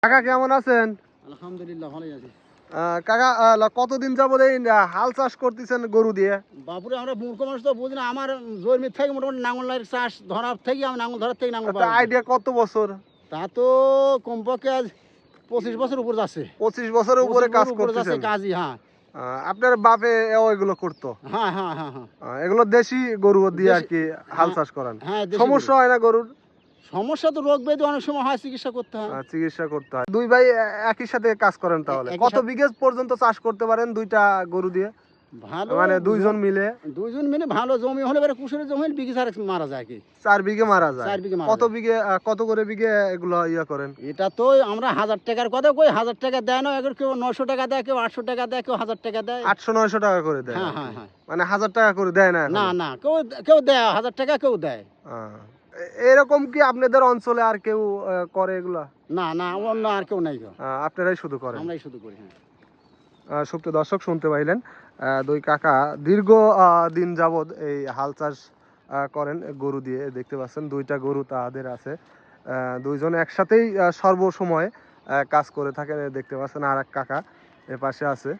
কাকা কেমন আছেন? আলহামদুলিল্লাহ ভালোই আছি। কাকা কতদিন যাবত এই হাল চাষ করতেছেন গরু দিয়ে? বাপুরে আমরা মূর্খ মানুষ তো বুঝি না। আমার জমির থেকে মোটামুটি নাঙ্গলের চাষ ধরার থেকে আমি নাঙ্গল ধরার থেকে নাঙ্গল একটা আইডিয়া কত বছর? তা তো কমপক্ষে আজ 25 বছর উপর যাচ্ছে। 25 বছরের উপরে কাজ উপরে যাচ্ছে করতেছেন। কাজই। হ্যাঁ আপনার বাপে এগুলো করতো? হ্যাঁ হ্যাঁ হ্যাঁ হ্যাঁ এগুলো দেশি গরু দিয়ে আর দেশি। কি হাল হ্যাঁ চাষ করেন? হ্যাঁ দেশি গরু। সমস্যা হয় না গরুর? সমস্যা তো রোগ ব্যাধি অনেক সময় হয়, চিকিৎসা করতে হয়। চিকিৎসা করতে হয়। দুই ভাই একই সাথে কাজ করেন তাহলে? একই কত সাথে। বিঘে পর্যন্ত চাষ করতে পারেন দুইটা গরু দিয়ে? ভালো মানে দুইজন মিলে? দুইজন মিলে ভালো জমি হলে এবারে কুশলের জমি হলে বিঘি সারেক মারা যায় কি। 4 বিঘে মারা যায়? 4 বিঘে মারা কত যায়। বিঘে কত করে বিঘে এগুলো করেন? এটা তো আমরা 1000 টাকার কথা কই, 1000 টাকা দেয় না, এবার কেউ 900 টাকা দেয়, কেউ 800 টাকা দেয়, কেউ 1000 টাকা দেয়। 800-900 টাকা করে দেয় হ্যাঁ আর হ্যাঁ কি। হ্যাঁ। মানে 1000 টাকা করে দেয় না না এখনো? না, কেউ কেউ দেয় 1000 টাকা, কেউ দেয়। আহ, এরকম কি আপনাদের অঞ্চলে আর কেউ করে এগুলা? না না, অন্য আর কেউ নাই গো। আপনারাই শুধু করেন? আমরাই শুধু করি। হ্যাঁ সুপ্রিয় দর্শক শুনতে পাইলেন, দুই কাকা দীর্ঘ দিন যাবৎ এই হাল চাষ করেন গরু দিয়ে। দেখতে পাচ্ছেন দুইটা গরু তাদের আছে। দুইজন একসাথেই সর্বসময় কাজ করে থাকেন। দেখতে পাচ্ছেন আর এক কাকা এ পাশে আছে।